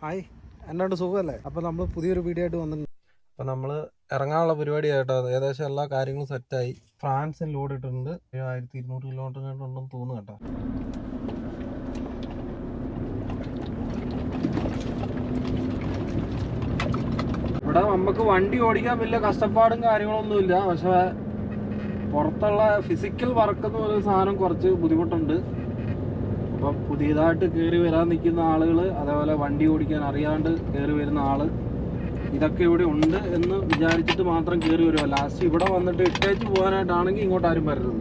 Hi, എന്നോട് സുഖമല്ലേ? അപ്പോൾ നമ്മൾ പുതിയൊരു വീഡിയോ ആയിട്ട് വന്നിട്ടുണ്ട്. അപ്പോൾ നമ്മൾ ഇറങ്ങാനുള്ള പരിപാടിയായിട്ടോ. ഏകദേശം എല്ലാ കാര്യങ്ങളും സെറ്റായി. ഫ്രാൻസിൽ ലോഡ് ഇട്ടിട്ടുണ്ട്. 1200 കിലോമീറ്റർ ഉണ്ടെന്ന് തോന്നുന്നു കേട്ടോ. ഇവിടെ നമുക്ക് വണ്ടി ഓടിക്കാൻ വലിയ കഷ്ടപ്പാടും കാര്യങ്ങളൊന്നുമില്ല. പക്ഷേ പുറത്തുള്ള ഫിസിക്കൽ വർക്ക് എന്ന് പറയുന്ന സാധനം കുറച്ച് ബുദ്ധിമുട്ടുണ്ട്. അപ്പം പുതിയതായിട്ട് കയറി വരാൻ നിൽക്കുന്ന ആളുകൾ, അതേപോലെ വണ്ടി ഓടിക്കാൻ അറിയാണ്ട് കയറി വരുന്ന ആള്, ഇതൊക്കെ ഇവിടെ ഉണ്ട് എന്ന് വിചാരിച്ചിട്ട് മാത്രം കയറി വരുമോ. ലാസ്റ്റ് ഇവിടെ വന്നിട്ട് ഇട്ടേച്ച് പോകാനായിട്ടാണെങ്കിൽ ഇങ്ങോട്ട് ആരും വരരുത്.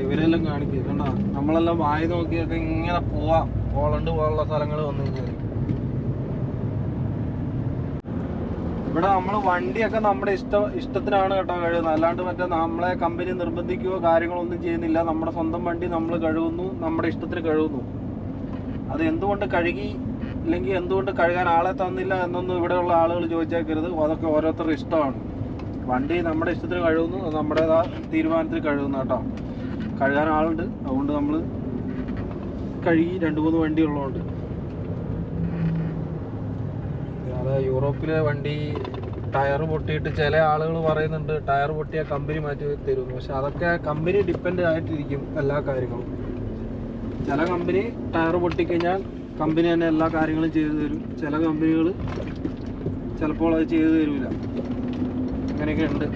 ഇവരെല്ലാം കാണിക്കുക കണ്ട, നമ്മളെല്ലാം വായി നോക്കിയൊക്കെ ഇങ്ങനെ പോവാം. പോളണ്ട് പോലുള്ള സ്ഥലങ്ങൾ വന്നു കഴിഞ്ഞാൽ ഇവിടെ നമ്മൾ വണ്ടിയൊക്കെ നമ്മുടെ ഇഷ്ടത്തിനാണ് കേട്ടോ കഴുകുന്നത്. അല്ലാണ്ട് മറ്റേ നമ്മളെ കമ്പനി നിർബന്ധിക്കുകയോ കാര്യങ്ങളൊന്നും ചെയ്യുന്നില്ല. നമ്മുടെ സ്വന്തം വണ്ടി നമ്മൾ കഴുകുന്നു, നമ്മുടെ ഇഷ്ടത്തിന് കഴുകുന്നു. അത് എന്തുകൊണ്ട് കഴുകി ഇല്ലെങ്കിൽ എന്തുകൊണ്ട് കഴുകാൻ ആളെ തന്നില്ല എന്നൊന്നും ഇവിടെയുള്ള ആളുകൾ ചോദിച്ചേക്കരുത്. അതൊക്കെ ഓരോരുത്തരുടെ ഇഷ്ടമാണ്. വണ്ടി നമ്മുടെ ഇഷ്ടത്തിന് കഴുകുന്നു, അത് നമ്മുടേതാ തീരുമാനത്തിൽ കഴുകുന്നു കേട്ടോ. കഴുകാൻ ആളുണ്ട്, അതുകൊണ്ട് നമ്മൾ കഴുകി 2-3 വണ്ടി ഉള്ളതുകൊണ്ട്. അത് യൂറോപ്പിലെ വണ്ടി ടയർ പൊട്ടിയിട്ട് ചില ആളുകൾ പറയുന്നുണ്ട് ടയർ പൊട്ടിയാൽ കമ്പനി മാറ്റി തരുമെന്ന്. പക്ഷെ അതൊക്കെ കമ്പനി ഡിപ്പെൻഡ് ആയിട്ടിരിക്കും എല്ലാ കാര്യങ്ങളും. ചില കമ്പനി ടയർ പൊട്ടിക്കഴിഞ്ഞാൽ കമ്പനി തന്നെ എല്ലാ കാര്യങ്ങളും ചെയ്തു തരും. ചില കമ്പനികൾ ചിലപ്പോൾ അത് ചെയ്തു തരില്ല. അങ്ങനെയൊക്കെ ഉണ്ട്.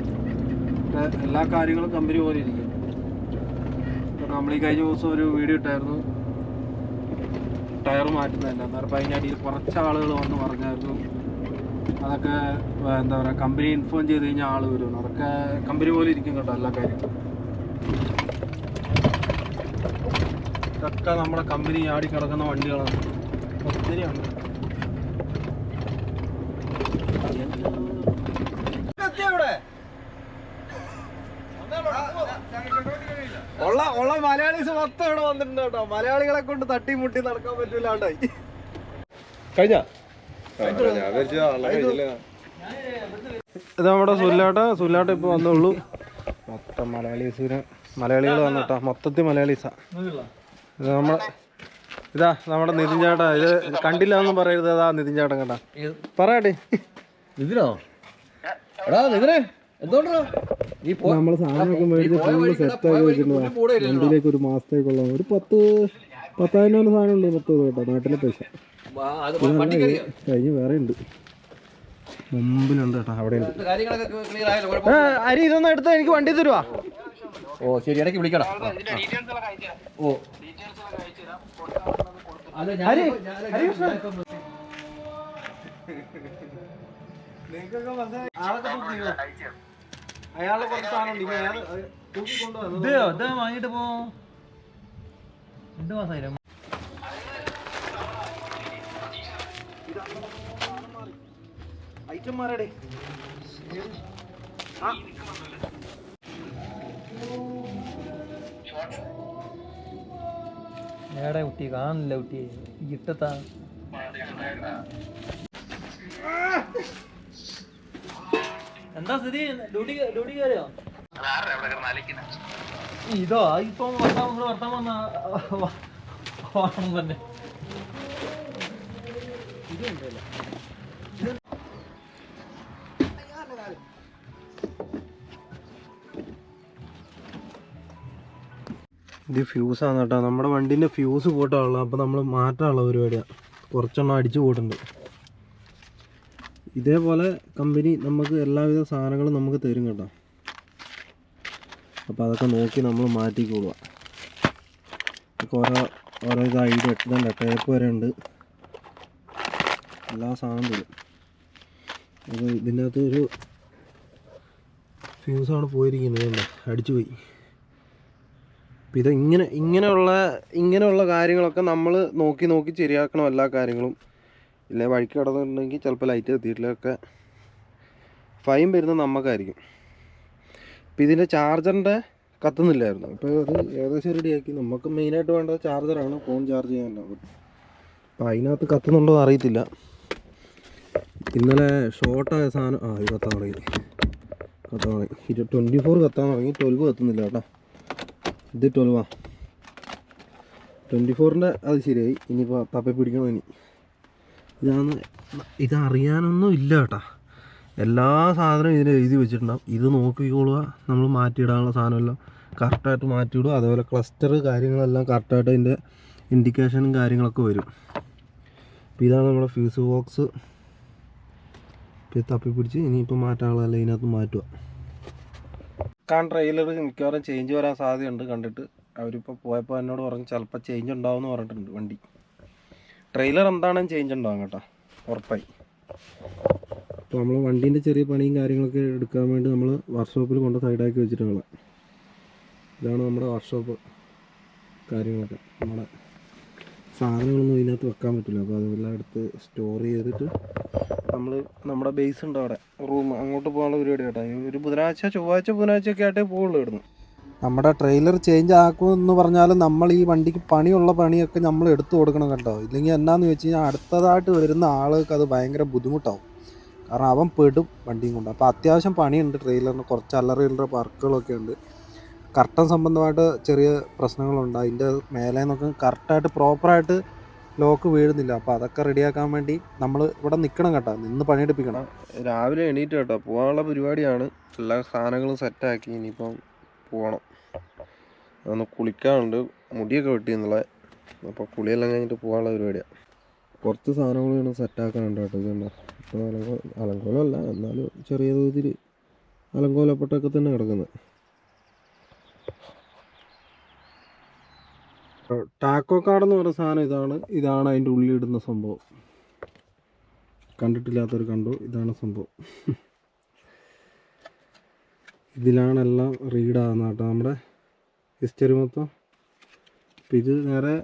എല്ലാ കാര്യങ്ങളും കമ്പനി പോലെ ഇരിക്കും. നമ്മൾ ഈ കഴിഞ്ഞ ദിവസം ഒരു വീഡിയോ ഇട്ടായിരുന്നു ടയർ മാറ്റുന്നതല്ല. അന്നേരം അതിനടിയിൽ കുറച്ച് ആളുകൾ വന്ന് പറഞ്ഞായിരുന്നു അതൊക്കെ എന്താ പറയുക, കമ്പനി ഇൻഫോം ചെയ്ത് കഴിഞ്ഞാൽ ആൾ വരുമെന്ന്. അതൊക്കെ കമ്പനി പോലെ ഇരിക്കും കേട്ടോ എല്ലാ കാര്യങ്ങളും. ഇതൊക്കെ നമ്മുടെ കമ്പനി ആടി കിടക്കുന്ന വണ്ടികളാണ്, ഒത്തിരിയാണ്. ഉള്ള മലയാളീസ് മൊത്തം ഇവിടെ വന്നിട്ടുണ്ട് കേട്ടോ. മലയാളികളെ കൊണ്ട് തട്ടിമുട്ടി നടക്കാൻ പറ്റൂലാണ്ടായി. കഴിഞ്ഞ ഇത് നമ്മുടെ സുല്ലാട്ട ഇപ്പൊ വന്നുള്ളൂ. മൊത്തം മലയാളികൾ വന്നിട്ടോ, മൊത്തത്തിൽ മലയാളീസാ. ഇതാ നമ്മുടെ നിതിൻ ചേട്ടാ. ഇത് കണ്ടില്ല എന്നും പറയരുത്. അതാ നിതിൻ ചേട്ടൻ കേട്ടാ. പറയട്ടെ ഇതിനോ എടാ നിതിനെ നമ്മള് സാധനമൊക്കെ മേടിച്ച് ഫുള്ള് സെറ്റാക്കി വെച്ചിട്ടുള്ള വണ്ടിയിലേക്ക് ഒരു മാസത്തേക്കുള്ള ഒരു 10,000 സാധനം ഉണ്ട്. 10 കേട്ടോ നാട്ടിലെ പൈസ. കഴിഞ്ഞ് വേറെ ഉണ്ട്, മുമ്പിലുണ്ട് കേട്ടോ. അവിടെ ഉണ്ട് അരി. ഇതൊന്നും എടുത്താൽ എനിക്ക് വണ്ടി തരുവാ. ഓ ശരി, ഇടയ്ക്ക് വിളിക്കണം. ഓ അയാളെ കുറച്ച് സാധനം വാങ്ങിട്ട് പോ. 2 മാസമായില്ല. ഐറ്റന്മാരുടെ ഏടെ കുട്ടി കാണില്ല. കുട്ടി ഇട്ടത്താ എന്താ സ്ഥിതി? ഡ്യൂട്ടി കയറിയോ? ഇതോ ഇപ്പൊ വർത്താൻ വന്ന തന്നെ. ഇത് ഫ്യൂസാണ് കേട്ടോ. നമ്മുടെ വണ്ടീൻ്റെ ഫ്യൂസ് പോയിട്ടുള്ള, അപ്പോൾ നമ്മൾ മാറ്റാനുള്ള പരിപാടിയാണ്. കുറച്ചെണ്ണം അടിച്ചു പോയിട്ടുണ്ട്. ഇതേപോലെ കമ്പനി നമുക്ക് എല്ലാവിധ സാധനങ്ങളും നമുക്ക് തരും കേട്ടോ. അപ്പോൾ അതൊക്കെ നോക്കി നമ്മൾ മാറ്റിക്കൊള്ളുക. ഓരോ ഇത് ഐഡിയ ഇതല്ല, ടേപ്പ് വരെ ഉണ്ട്, എല്ലാ സാധനം തരും. അപ്പോൾ ഇതിൻ്റെ അകത്ത് ഒരു ഫ്യൂസാണ് പോയിരിക്കുന്നത് കേട്ടോ, അടിച്ചു പോയി. അപ്പം ഇത് ഇങ്ങനെയുള്ള കാര്യങ്ങളൊക്കെ നമ്മൾ നോക്കി ശരിയാക്കണം എല്ലാ കാര്യങ്ങളും. ഇല്ലേ വഴിക്ക് കിടന്നിട്ടുണ്ടെങ്കിൽ ചിലപ്പോൾ ലൈറ്റ് എത്തിയിട്ടില്ലൊക്കെ ഫൈൻ വരുന്നത് നമുക്കായിരിക്കും. ഇപ്പം ഇതിൻ്റെ ചാർജറിൻ്റെ കത്തുന്നില്ലായിരുന്നു. ഇപ്പോൾ അത് ഏകദേശം റെഡിയാക്കി. നമുക്ക് മെയിനായിട്ട് വേണ്ടത് ചാർജറാണ്, ഫോൺ ചാർജ് ചെയ്യാനുണ്ടാവും. അപ്പോൾ അതിനകത്ത് കത്തുന്നുണ്ടോ എന്ന് അറിയത്തില്ല. ഇന്നലെ ഷോർട്ടായ സാധനം ഇത് കത്താൻ തുടങ്ങി. 24 കത്താൻ തുടങ്ങി. 12 കത്തുന്നില്ല കേട്ടോ. ഇത് 12 24-ൻ്റെ അത് ശരിയായി. ഇനിയിപ്പോൾ തപ്പി പിടിക്കണോ ഇനി. ഇതറിയാനൊന്നും ഇല്ല കേട്ടോ. എല്ലാ സാധനവും ഇതിൽ എഴുതി വെച്ചിട്ടുണ്ടാവും. ഇത് നോക്കിക്കൊള്ളുക, നമ്മൾ മാറ്റിയിടാനുള്ള സാധനമെല്ലാം കറക്റ്റായിട്ട് മാറ്റിയിടുക. അതേപോലെ ക്ലസ്റ്റർ കാര്യങ്ങളെല്ലാം കറക്റ്റായിട്ട് അതിൻ്റെ ഇൻഡിക്കേഷനും കാര്യങ്ങളൊക്കെ വരും. അപ്പോൾ ഇതാണ് നമ്മുടെ ഫ്യൂസ് ബോക്സ്. ഇത് തപ്പിപ്പിടിച്ച് ഇനിയിപ്പോൾ മാറ്റാനുള്ളതല്ല ഇതിനകത്ത് മാറ്റുക. ട്രെയിലർ മിക്കവാറും ചേഞ്ച് വരാൻ സാധ്യതയുണ്ട് കണ്ടിട്ട്. അവരിപ്പോൾ പോയപ്പോൾ എന്നോട് പറഞ്ഞ് ചിലപ്പോൾ ചേഞ്ച് ഉണ്ടാവുമെന്ന് പറഞ്ഞിട്ടുണ്ട് വണ്ടി. ട്രെയിലർ എന്താണെങ്കിലും ചേഞ്ച് ഉണ്ടാവും കേട്ടോ, ഉറപ്പായി. അപ്പോൾ നമ്മൾ വണ്ടീൻ്റെ ചെറിയ പണിയും കാര്യങ്ങളൊക്കെ എടുക്കാൻ വേണ്ടി നമ്മൾ വർക്ക്ഷോപ്പിൽ കൊണ്ട് സൈഡാക്കി വെച്ചിട്ടുള്ള ഇതാണ് നമ്മുടെ വർക്ക്ഷോപ്പ്. കാര്യങ്ങളൊക്കെ നമ്മുടെ സാധനങ്ങളൊന്നും ഇതിനകത്ത് വെക്കാൻ പറ്റില്ല. അപ്പോൾ അതെല്ലാം എടുത്ത് സ്റ്റോർ ചെയ്തിട്ട് നമ്മൾ നമ്മുടെ ബേസ് ഉണ്ട് അവിടെ റൂം, അങ്ങോട്ട് പോകാനുള്ള പരിപാടി കേട്ടോ. ഒരു ബുധനാഴ്ചയൊക്കെ ആയിട്ടേ പോകുള്ളൂ ഇവിടുന്ന്. നമ്മുടെ ട്രെയിലർ ചേഞ്ച് ആക്കുമെന്ന് പറഞ്ഞാലും നമ്മൾ ഈ വണ്ടിക്ക് പണിയുള്ള പണിയൊക്കെ നമ്മൾ എടുത്തു കൊടുക്കണം കേട്ടോ. ഇല്ലെങ്കിൽ എന്നാന്ന് വെച്ച് കഴിഞ്ഞാൽ അടുത്തതായിട്ട് വരുന്ന ആൾക്ക് അത് ഭയങ്കര ബുദ്ധിമുട്ടാവും. കാരണം അവൻ പെടും വണ്ടിയും കൊണ്ട്. അപ്പോൾ അത്യാവശ്യം പണിയുണ്ട് ട്രെയിലറിന്. കുറച്ച് അല്ലറ വർക്കുകളൊക്കെ ഉണ്ട്. കർട്ടൻ സംബന്ധമായിട്ട് ചെറിയ പ്രശ്നങ്ങളുണ്ട്. അതിൻ്റെ മേലെ നിന്നൊക്കെ കറക്റ്റായിട്ട് പ്രോപ്പറായിട്ട് ലോക്ക് വീഴുന്നില്ല. അപ്പോൾ അതൊക്കെ റെഡിയാക്കാൻ വേണ്ടി നമ്മൾ ഇവിടെ നിൽക്കണം കേട്ടോ, നിന്ന് പണിയെടുപ്പിക്കണം. രാവിലെ എണീറ്റ് കേട്ടോ, പോകാനുള്ള പരിപാടിയാണ്. എല്ലാ സാധനങ്ങളും സെറ്റാക്കി ഇനിയിപ്പം പോകണം. ഒന്ന് കുളിക്കാനുണ്ട്, മുടിയൊക്കെ വെട്ടി എന്നുള്ളത്. അപ്പോൾ കുളിയെല്ലാം കഴിഞ്ഞിട്ട് പോകാനുള്ള പരിപാടിയാണ്. കുറച്ച് സാധനങ്ങൾ വേണം സെറ്റാക്കാനുണ്ട് കേട്ടോ. ഇതുണ്ട് ഇപ്പോൾ അലങ്കോലമല്ല, എന്നാലും ചെറിയ തോതിൽ അലങ്കോലപ്പെട്ടൊക്കെ തന്നെ കിടക്കുന്നത്. ടാക്കോ കാർഡെന്ന് പറയുന്ന സാധനം ഇതാണ് അതിൻ്റെ ഉള്ളിലിടുന്ന സംഭവം. കണ്ടിട്ടില്ലാത്തവർ കണ്ടു, ഇതാണ് സംഭവം. ഇതിലാണെല്ലാം റീഡാകുന്ന കേട്ടോ നമ്മുടെ ഹിസ്റ്ററി മൊത്തം. അപ്പം ഇത് നേരെ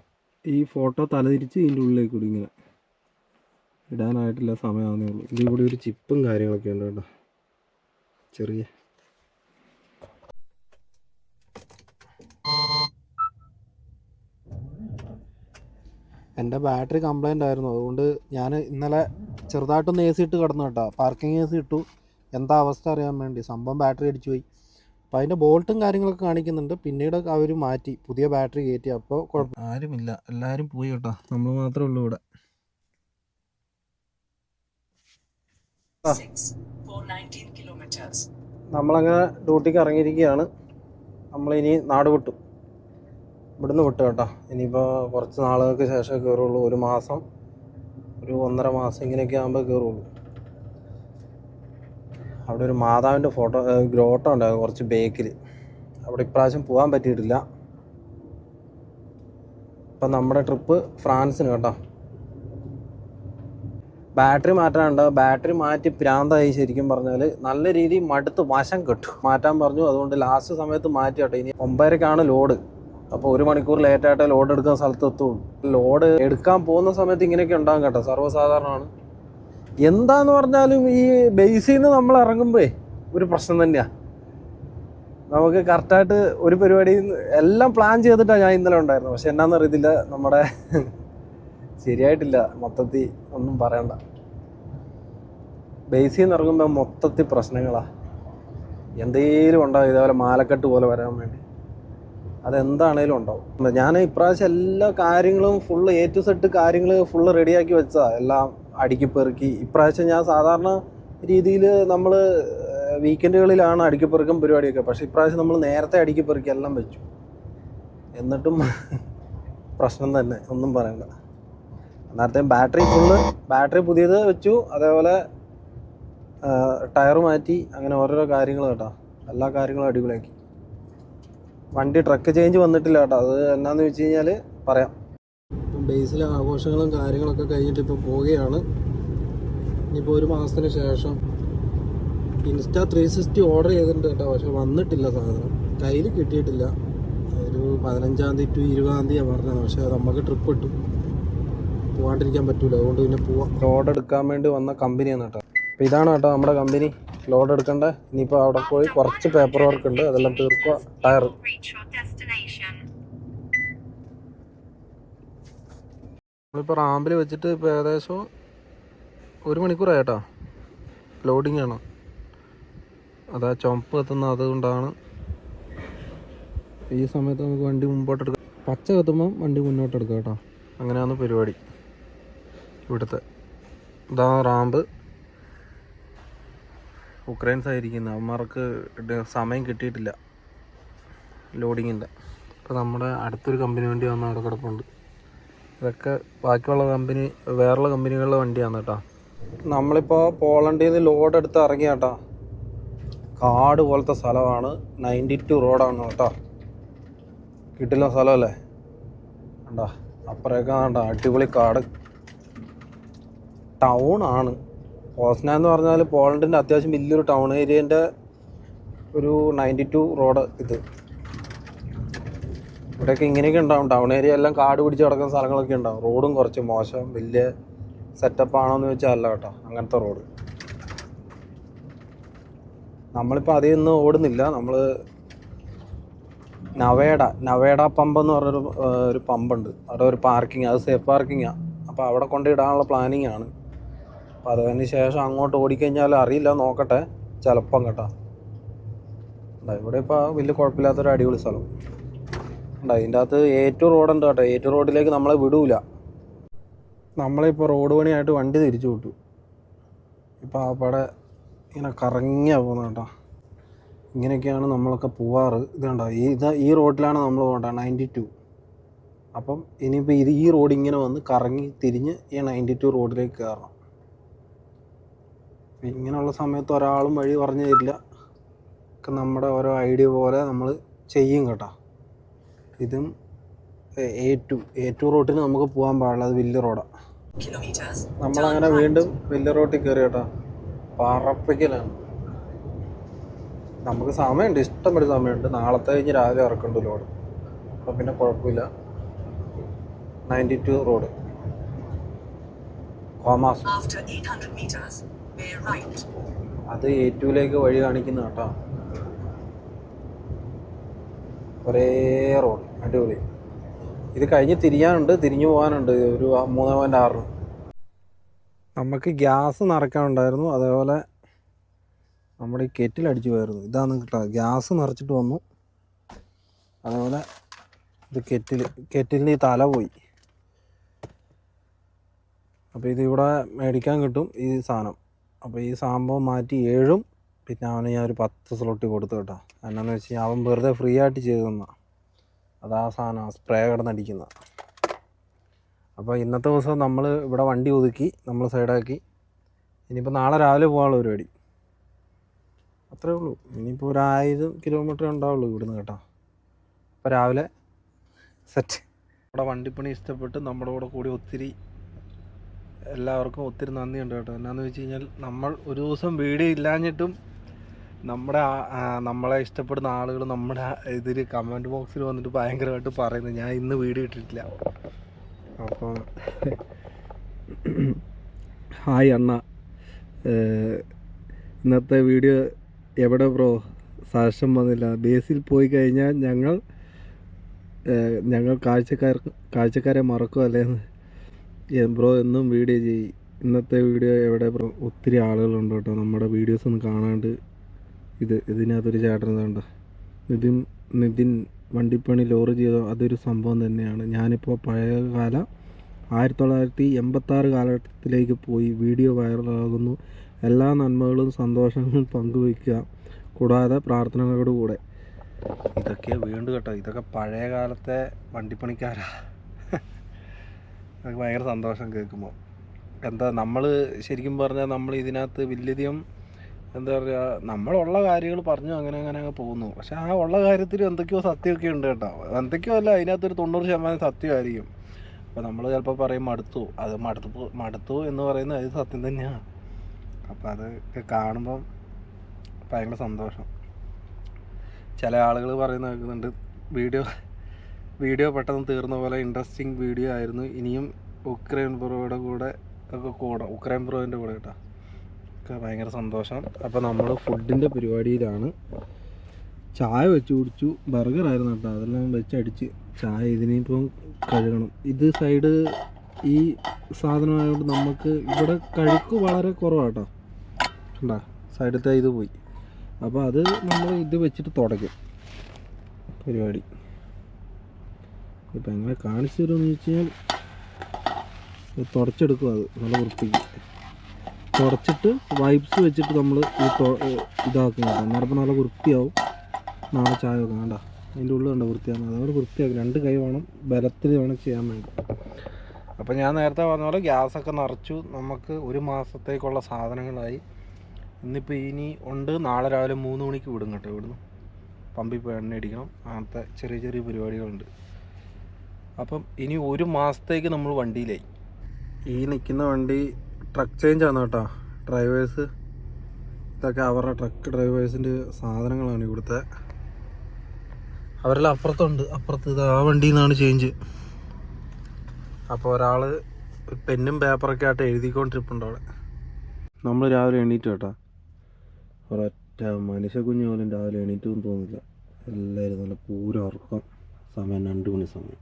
ഈ ഫോട്ടോ തലതിരിച്ച് ഇതിൻ്റെ ഉള്ളിലേക്ക് കൂടി ഇങ്ങനെ ഇടാനായിട്ടില്ല, സമയമാകുന്നേ ഉള്ളൂ. ഇതിൽ കൂടി ഒരു ചിപ്പും കാര്യങ്ങളൊക്കെ ഉണ്ട് കേട്ടോ, ചെറിയ. എൻ്റെ ബാറ്ററി കംപ്ലൈൻ്റ് ആയിരുന്നു. അതുകൊണ്ട് ഞാൻ ഇന്നലെ ചെറുതായിട്ടൊന്ന് AC ഇട്ട് കിടന്നു കേട്ടോ. പാർക്കിംഗ് AC ഇട്ടു, എന്താ അവസ്ഥ അറിയാൻ വേണ്ടി. സംഭവം ബാറ്ററി അടിച്ചു പോയി. അപ്പോൾ അതിൻ്റെ ബോൾട്ടും കാര്യങ്ങളൊക്കെ കാണിക്കുന്നുണ്ട്. പിന്നീട് അവർ മാറ്റി, പുതിയ ബാറ്ററി കയറ്റി. അപ്പോൾ കുഴപ്പം ആരുമില്ല, എല്ലാവരും പോയി കേട്ടോ, നമ്മൾ മാത്രമേ ഉള്ളൂ ഇവിടെ. നമ്മളങ്ങനെ ഡ്യൂട്ടിക്ക് ഇറങ്ങിയിരിക്കുകയാണ്. നമ്മളിനി നാട് വിട്ടു, ഇവിടുന്ന് വിട്ടു കേട്ടോ. ഇനിയിപ്പോൾ കുറച്ച് നാളുകൾക്ക് ശേഷം കയറുള്ളൂ. ഒരു മാസം, ഒരു 1.5 മാസം ഇങ്ങനെയൊക്കെ ആകുമ്പോൾ കയറുള്ളൂ. അവിടെ ഒരു മാതാവിൻ്റെ ഗ്രോട്ടോ ഉണ്ടായിരുന്നു കുറച്ച് ബേക്കിൽ. അവിടെ ഇപ്രാവശ്യം പോകാൻ പറ്റിയിട്ടില്ല. ഇപ്പം നമ്മുടെ ട്രിപ്പ് ഫ്രാൻസിന് കേട്ടോ. ബാറ്ററി മാറ്റാനുണ്ട്. ബാറ്ററി മാറ്റി പ്രാന്തായി ശരിക്കും പറഞ്ഞാൽ. നല്ല രീതിയിൽ മടുത്ത് വശം കെട്ടു. മാറ്റാൻ പറഞ്ഞു. അതുകൊണ്ട് ലാസ്റ്റ് സമയത്ത് മാറ്റി കേട്ടോ. ഇനി 9:30-ക്കാണ് ലോഡ്. അപ്പോൾ 1 മണിക്കൂർ ലേറ്റായിട്ടേ ലോഡ് എടുക്കുന്ന സ്ഥലത്ത് എത്തുള്ളൂ. ലോഡ് എടുക്കാൻ പോകുന്ന സമയത്ത് ഇങ്ങനെയൊക്കെ ഉണ്ടാകും കേട്ടോ, സർവ്വസാധാരണമാണ്. എന്താന്ന് പറഞ്ഞാലും ഈ ബേസിൽ നിന്ന് നമ്മൾ ഇറങ്ങുമ്പോഴേ ഒരു പ്രശ്നം തന്നെയാണ്. നമുക്ക് കറക്റ്റായിട്ട് ഒരു പരിപാടി എല്ലാം പ്ലാൻ ചെയ്തിട്ടാണ് ഞാൻ ഇന്നലെ ഉണ്ടായിരുന്നത്. പക്ഷെ എന്നാന്ന് അറിയത്തില്ല, നമ്മുടെ ശരിയായിട്ടില്ല. മൊത്തത്തിൽ ഒന്നും പറയണ്ട. ബേസിൽ നിന്ന് ഇറങ്ങുമ്പോൾ മൊത്തത്തിൽ പ്രശ്നങ്ങളാണ്. എന്തെങ്കിലും ഉണ്ടാവും ഇതേപോലെ മാലക്കെട്ട് പോലെ വരാൻ വേണ്ടി. അതെന്താണേലും ഉണ്ടാവും. ഞാൻ ഇപ്രാവശ്യം എല്ലാ കാര്യങ്ങളും ഫുള്ള് A to Z കാര്യങ്ങൾ ഫുള്ള് റെഡിയാക്കി വെച്ചതാണ്. എല്ലാം അടുക്കി പെറുക്കി. ഇപ്രാവശ്യം ഞാൻ സാധാരണ രീതിയിൽ നമ്മൾ വീക്കെൻഡുകളിലാണ് അടുക്കിപ്പെറുക്കും പരിപാടിയൊക്കെ. പക്ഷേ ഇപ്രാവശ്യം നമ്മൾ നേരത്തെ അടുക്കിപ്പെറുക്കി എല്ലാം വെച്ചു. എന്നിട്ടും പ്രശ്നം തന്നെ, ഒന്നും പറയണ്ട. നേരത്തെ ബാറ്ററി പുതിയത് വെച്ചു. അതേപോലെ ടയർ മാറ്റി. അങ്ങനെ ഓരോരോ കാര്യങ്ങൾ കേട്ടോ. എല്ലാ കാര്യങ്ങളും അടിപൊളിയാക്കി. വണ്ടി ട്രക്ക് ചേഞ്ച് വന്നിട്ടില്ല കേട്ടോ. അത് എന്നാന്ന് വെച്ച് കഴിഞ്ഞാൽ പറയാം. ഇപ്പം ബേസിലെ ആഘോഷങ്ങളും കാര്യങ്ങളൊക്കെ കഴിഞ്ഞിട്ട് ഇപ്പോൾ പോവുകയാണ്. ഇനിയിപ്പോൾ 1 മാസത്തിന് ശേഷം ഇൻസ്റ്റാ 360 ഓർഡർ ചെയ്തിട്ടുണ്ട് കേട്ടോ. പക്ഷെ വന്നിട്ടില്ല സാധനം, കയ്യിൽ കിട്ടിയിട്ടില്ല. ഒരു 15-ാം തീയതി to 20-ാം തീയതിയാണ് പറഞ്ഞത്. പക്ഷേ നമുക്ക് ട്രിപ്പ് ഇട്ടു, പോകാണ്ടിരിക്കാൻ പറ്റൂല. അതുകൊണ്ട് പിന്നെ പോവാം. ഓർഡർ എടുക്കാൻ വേണ്ടി വന്ന കമ്പനിയാണ് കേട്ടോ. അപ്പോൾ ഇതാണ് കേട്ടോ നമ്മുടെ കമ്പനി. ലോഡ് എടുക്കണ്ടേ. ഇനിയിപ്പോൾ അവിടെ പോയി കുറച്ച് പേപ്പർ വർക്ക് ഉണ്ട്, അതെല്ലാം തീർക്കുക. ടയർ നമ്മളിപ്പോൾ റാമ്പിൽ വെച്ചിട്ട് ഇപ്പോൾ ഏകദേശം 1 മണിക്കൂറായിട്ടാ. ലോഡിങ് ആണ്, അതാ ചുമപ്പ് കത്തുന്ന അതുകൊണ്ടാണ്. ഈ സമയത്ത് നമുക്ക് വണ്ടി മുമ്പോട്ട് എടുക്കാം. പച്ച കത്തുമ്പം വണ്ടി മുന്നോട്ട് എടുക്കാം കേട്ടോ. അങ്ങനെയാണ് പരിപാടി ഇവിടുത്തെ. ഇതാ റാമ്പ്. ഉക്രൈൻസ് ആയിരിക്കുന്നത്, അവന്മാർക്ക് സമയം കിട്ടിയിട്ടില്ല ലോഡിങ്ങിൻ്റെ. ഇപ്പോൾ നമ്മുടെ അടുത്തൊരു കമ്പനി വണ്ടി വന്ന് അവിടെ കിടപ്പുണ്ട്. ഇതൊക്കെ ബാക്കിയുള്ള കമ്പനി, വേറെയുള്ള കമ്പനികളുടെ വണ്ടിയാണ് കേട്ടോ. നമ്മളിപ്പോൾ പോളണ്ടിൽ നിന്ന് ലോഡ് എടുത്ത് ഇറങ്ങിയ കേട്ടോ. കാട് പോലത്തെ സ്ഥലമാണ്, 92 റോഡാണ് കേട്ടോ. കിട്ടില്ല സ്ഥലമല്ലേ കണ്ടാ, അപ്പുറമൊക്കെ കണ്ട അടിപൊളി കാട്. ടൗൺ ആണ് പോസ്ന എന്ന് പറഞ്ഞാൽ പോളണ്ടിൻ്റെ അത്യാവശ്യം വലിയൊരു ടൗൺ ഏരിയേൻ്റെ ഒരു 92 റോഡ് ഇത്. ഇവിടെയൊക്കെ ഇങ്ങനെയൊക്കെ ഉണ്ടാവും. ടൗൺ ഏരിയ എല്ലാം കാട് പിടിച്ച് കിടക്കുന്ന സ്ഥലങ്ങളൊക്കെ ഉണ്ടാവും. റോഡും കുറച്ച് മോശം, വലിയ സെറ്റപ്പ് ആണോ എന്ന് ചോദിച്ചാൽ അല്ല കേട്ടോ, അങ്ങനത്തെ റോഡ്. നമ്മളിപ്പോൾ അതിൽ ഓടുന്നില്ല. നമ്മൾ നവേഡ പമ്പ് എന്ന് പറഞ്ഞൊരു പമ്പുണ്ട്. അവിടെ ഒരു പാർക്കിംഗ്, അത് സേഫ് പാർക്കിങ്ങാണ്. അപ്പോൾ അവിടെ കൊണ്ടിടാനുള്ള പ്ലാനിങ് ആണ്. അപ്പോൾ അതിന് ശേഷം അങ്ങോട്ട് ഓടിക്കഴിഞ്ഞാൽ അറിയില്ല, നോക്കട്ടെ, ചിലപ്പം കേട്ടോ. ഇവിടെ ഇപ്പോൾ വലിയ കുഴപ്പമില്ലാത്തൊരു അടിപൊളി സ്ഥലം ഉണ്ട്. അതിൻ്റെ അകത്ത് A2 റോഡുണ്ട് കേട്ടോ. A2 റോഡിലേക്ക് നമ്മളെ വിടൂല. നമ്മളിപ്പോൾ റോഡ് പണിയായിട്ട് വണ്ടി തിരിച്ചു വിട്ടു. ഇപ്പോൾ അവിടെ ഇങ്ങനെ കറങ്ങിയാണ് പോകുന്നത് കേട്ടോ. ഇങ്ങനെയൊക്കെയാണ് നമ്മളൊക്കെ പോവാറ്. ഇതുണ്ടോ, ഈ റോഡിലാണ് നമ്മൾ പോകേണ്ടത്, 92. അപ്പം ഇനിയിപ്പോൾ ഈ റോഡ് ഇങ്ങനെ വന്ന് കറങ്ങി തിരിഞ്ഞ് ഈ 92 റോഡിലേക്ക് കയറണം. ഇങ്ങനെയുള്ള സമയത്ത് ഒരാളും വഴി പറഞ്ഞു തരില്ല. ഒക്കെ നമ്മുടെ ഓരോ ഐഡിയ പോലെ നമ്മൾ ചെയ്യും കേട്ടോ. ഇതും A2 റോഡിന് നമുക്ക് പോകാൻ പാടില്ല, അത് വലിയ റോഡാണ്. നമ്മളങ്ങനെ വീണ്ടും വലിയ റോഡിൽ കയറി കേട്ടോ. പറപ്പിക്കലാണ്. നമുക്ക് സമയമുണ്ട്, ഇഷ്ടംപോലെ സമയമുണ്ട്. നാളത്തെ കഴിഞ്ഞ് രാവിലെ ഇറക്കണ്ടു ലോഡ്. അപ്പം പിന്നെ കുഴപ്പമില്ല. 92 റോഡ് കോമാസ്, അത് A2ലേക്ക് വഴി കാണിക്കുന്ന കേട്ടോ. ഒരേ റോഡ് അടിപൊളി. ഇത് കഴിഞ്ഞ് തിരിയാനുണ്ട്, തിരിഞ്ഞു പോകാനുണ്ട് ഒരു 3.6. നമുക്ക് ഗ്യാസ് നിറയ്ക്കാനുണ്ടായിരുന്നു. അതേപോലെ നമ്മുടെ ഈ കെറ്റിലടിച്ചു പോയിരുന്നു. ഇതാണ് കേട്ടോ, ഗ്യാസ് നിറച്ചിട്ട് വന്നു. അതേപോലെ ഇത് കെറ്റിലിൻ്റെ ഈ തല പോയി. അപ്പോൾ ഇതിവിടെ മേടിക്കാൻ കിട്ടും ഈ സാധനം. അപ്പോൾ ഈ സംഭവം മാറ്റി 7, പിന്നെ അവന് ഞാൻ ഒരു 10 സ്ലോട്ട് കൊടുത്തു കേട്ടോ. എന്നാന്ന് വെച്ച് കഴിഞ്ഞാൽ അവൻ വെറുതെ ഫ്രീ ആയിട്ട് ചെയ്തു തന്നാ. അതാ സാധനം സ്പ്രേ കിടന്നടിക്കുന്ന. അപ്പോൾ ഇന്നത്തെ ദിവസം നമ്മൾ ഇവിടെ വണ്ടി ഒതുക്കി, നമ്മൾ സൈഡാക്കി. ഇനിയിപ്പോൾ നാളെ രാവിലെ പോകാനുള്ള പരിപാടി. അത്രേ ഉള്ളൂ. ഇനിയിപ്പോൾ ഒരു 1000 കിലോമീറ്റർ ഉണ്ടാവുള്ളൂ ഇവിടുന്ന് കേട്ടോ. അപ്പോൾ രാവിലെ സെറ്റ്. നമ്മുടെ വണ്ടിപ്പണി ഇഷ്ടപ്പെട്ട് നമ്മുടെ കൂടെ ഒത്തിരി എല്ലാവർക്കും ഒത്തിരി നന്ദിയുണ്ട് കേട്ടോ. എന്നാന്ന് വെച്ച് കഴിഞ്ഞാൽ നമ്മൾ ഒരു ദിവസം വീഡിയോ ഇല്ലാഞ്ഞിട്ടും നമ്മളെ ഇഷ്ടപ്പെടുന്ന ആളുകൾ നമ്മുടെ ഇതിൽ കമൻറ്റ് ബോക്സിൽ വന്നിട്ട് ഭയങ്കരമായിട്ട് പറയുന്നത് ഞാൻ ഇന്ന് വീഡിയോ ഇട്ടിട്ടില്ല. അപ്പം ഹായ് അണ്ണ, ഇന്നത്തെ വീഡിയോ എവിടെ ബ്രോ സാക്ഷ്യം വന്നില്ല. ബേസിൽ പോയി കഴിഞ്ഞാൽ ഞങ്ങൾ കാഴ്ചക്കാരെ മറക്കുമല്ലേ ബ്രോ, എന്നും വീഡിയോ ചെയ്യും. ഇന്നത്തെ വീഡിയോ എവിടെ ബ്രോ? ഒത്തിരി ആളുകളുണ്ട് കേട്ടോ നമ്മുടെ വീഡിയോസ് ഒന്നും കാണാണ്ട്. ഇതിനകത്തൊരു ചേട്ടൻ ഇതുണ്ട്, നിതിൻ വണ്ടിപ്പണി ലോറി ചെയ്തോ, അതൊരു സംഭവം തന്നെയാണ്. ഞാനിപ്പോൾ പഴയകാല 1986 കാലഘട്ടത്തിലേക്ക് പോയി. വീഡിയോ വൈറലാകുന്നു. എല്ലാ നന്മകളും സന്തോഷങ്ങളും പങ്കുവയ്ക്കുക, കൂടാതെ പ്രാർത്ഥനകളോടുകൂടെ. ഇതൊക്കെ വീണ്ടും കേട്ടോ, ഇതൊക്കെ പഴയ കാലത്തെ വണ്ടിപ്പണിക്കാരാ. അതൊക്കെ ഭയങ്കര സന്തോഷം കേൾക്കുമ്പോൾ. എന്താ നമ്മൾ ശരിക്കും പറഞ്ഞാൽ നമ്മൾ ഇതിനകത്ത് വലിയധികം എന്താ പറയുക, നമ്മളുള്ള കാര്യങ്ങൾ പറഞ്ഞു അങ്ങനെ പോകുന്നു. പക്ഷെ ആ ഉള്ള കാര്യത്തിൽ എന്തൊക്കെയോ സത്യമൊക്കെ ഉണ്ട് കേട്ടോ. എന്തൊക്കെയോ അല്ല, അതിനകത്തൊരു 90% സത്യമായിരിക്കും. അപ്പോൾ നമ്മൾ ചിലപ്പോൾ പറയും മടുത്തു എന്ന് പറയുന്നത് അത് സത്യം തന്നെയാണ്. അപ്പോൾ അതൊക്കെ കാണുമ്പം ഭയങ്കര സന്തോഷം. ചില ആളുകൾ പറയുന്ന കേൾക്കുന്നുണ്ട്, വീഡിയോ പെട്ടെന്ന് തീർന്ന പോലെ ഇൻട്രസ്റ്റിംഗ് വീഡിയോ ആയിരുന്നു, ഇനിയും ഉക്രൈൻ ബ്രോയുടെ കൂടെ ഒക്കെ ഉക്രൈൻ ബ്രോയിൻ്റെ കൂടെ കേട്ടോ ഒക്കെ ഭയങ്കര സന്തോഷം. അപ്പോൾ നമ്മൾ ഫുഡിൻ്റെ പരിപാടിയിലാണ്. ചായ വെച്ച് കുടിച്ചു. ബർഗറായിരുന്നു കേട്ടോ, അതെല്ലാം വെച്ചടിച്ച് ചായ. ഇതിനിപ്പം കഴുകണം. ഇത് സൈഡ് ഈ സാധനമായതുകൊണ്ട് നമുക്ക് ഇവിടെ കഴുക്ക് വളരെ കുറവാണ് കേട്ടോ. ഉണ്ടാ സൈഡത്തെ ഇത് പോയി. അപ്പോൾ അത് നമ്മൾ ഇത് വെച്ചിട്ട് തുടയ്ക്കും പരിപാടി. ഇപ്പം എങ്ങനെ കാണിച്ചു തരുമെന്ന് വെച്ച് കഴിഞ്ഞാൽ തുടച്ചെടുക്കും. അത് നല്ല വൃത്തിക്ക് തുടച്ചിട്ട് വൈപ്സ് വെച്ചിട്ട് നമ്മൾ ഇതാക്കും കേട്ടോ. അന്നേരം നല്ല വൃത്തിയാവും. നാളെ ചായ വെക്കാം വേണ്ട. അതിൻ്റെ ഉള്ളിൽ കണ്ട വൃത്തിയാണ്. അതോടെ വൃത്തിയാക്കും. 2 കൈ വേണം, ബലത്തിൽ വേണം ചെയ്യാൻ വേണ്ടി. അപ്പോൾ ഞാൻ നേരത്തെ പറഞ്ഞ പോലെ ഗ്യാസൊക്കെ നിറച്ചു. നമുക്ക് 1 മാസത്തേക്കുള്ള സാധനങ്ങളായി. ഇന്നിപ്പോൾ ഇനി ഉണ്ട്. നാളെ രാവിലെ 3 മണിക്ക് വിടും കേട്ടോ. ഇവിടുന്ന് പമ്പിൽ പോയി എണ്ണ അടിക്കണം. അങ്ങനത്തെ ചെറിയ ചെറിയ പരിപാടികളുണ്ട്. അപ്പം ഇനി 1 മാസത്തേക്ക് നമ്മൾ വണ്ടിയിലായി. ഈ നിൽക്കുന്ന വണ്ടി ട്രക്ക് ചേഞ്ച് ആണ് കേട്ടോ. ഡ്രൈവേഴ്സ് ഇതൊക്കെ അവരുടെ ട്രക്ക് ഡ്രൈവേഴ്സിൻ്റെ സാധനങ്ങളാണ് ഇവിടുത്തെ. അവരെല്ലാം അപ്പുറത്തുണ്ട്. അപ്പുറത്ത് ഇത് ആ വണ്ടിയിൽ നിന്നാണ് ചേഞ്ച്. അപ്പോൾ ഒരാൾ പെന്നും പേപ്പറൊക്കെ ആയിട്ട് എഴുതിക്കൊണ്ടിരിപ്പുണ്ട് അവിടെ. നമ്മൾ രാവിലെ എണീറ്റ് കേട്ടോ. ഒരൊറ്റ മനുഷ്യ കുഞ്ഞു പോലും രാവിലെ എണീറ്റൊന്നും തോന്നില്ല. എല്ലാവരും നല്ല പൂരം ഉറക്കം. സമയം 2 മണി സമയം.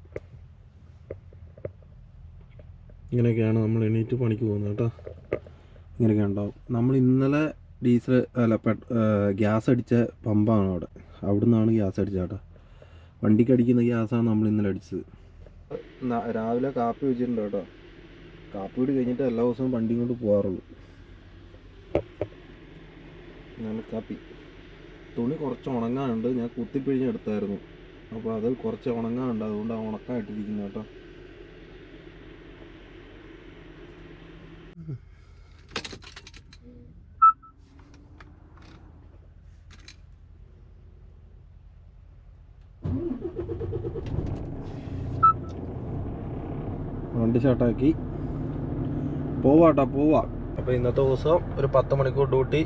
ഇങ്ങനെയൊക്കെയാണ് നമ്മൾ എണീറ്റ് പണിക്ക് പോകുന്നത് കേട്ടോ. ഇങ്ങനെയൊക്കെ ഉണ്ടാവും. നമ്മൾ ഇന്നലെ ഗ്യാസ് അടിച്ച പമ്പാണ് അവിടെ. അവിടെ നിന്നാണ് ഗ്യാസ് അടിച്ചത് കേട്ടോ. വണ്ടിക്ക് അടിക്കുന്ന ഗ്യാസാണ് നമ്മൾ ഇന്നലെ അടിച്ചത്. രാവിലെ കാപ്പി വെച്ചിട്ടുണ്ട് കേട്ടോ. കാപ്പി കൂടി കഴിഞ്ഞിട്ട് എല്ലാ ദിവസവും വണ്ടിയും കൊണ്ട് പോകാറുള്ളൂ. നല്ല കാപ്പി. തുണി കുറച്ച് ഉണങ്ങാനുണ്ട്. ഞാൻ കുത്തിപ്പിഴിഞ്ഞ് എടുത്തായിരുന്നു. അപ്പോൾ അത് കുറച്ച് ഉണങ്ങാനുണ്ട്. അതുകൊണ്ട് ഉണക്കായിട്ടിരിക്കുന്നു കേട്ടോ. വണ്ടി സ്റ്റാർട്ടാക്കി പോവാ. അപ്പോൾ ഇന്നത്തെ ദിവസം ഒരു 10 മണിക്കൂർ ഡ്യൂട്ടി,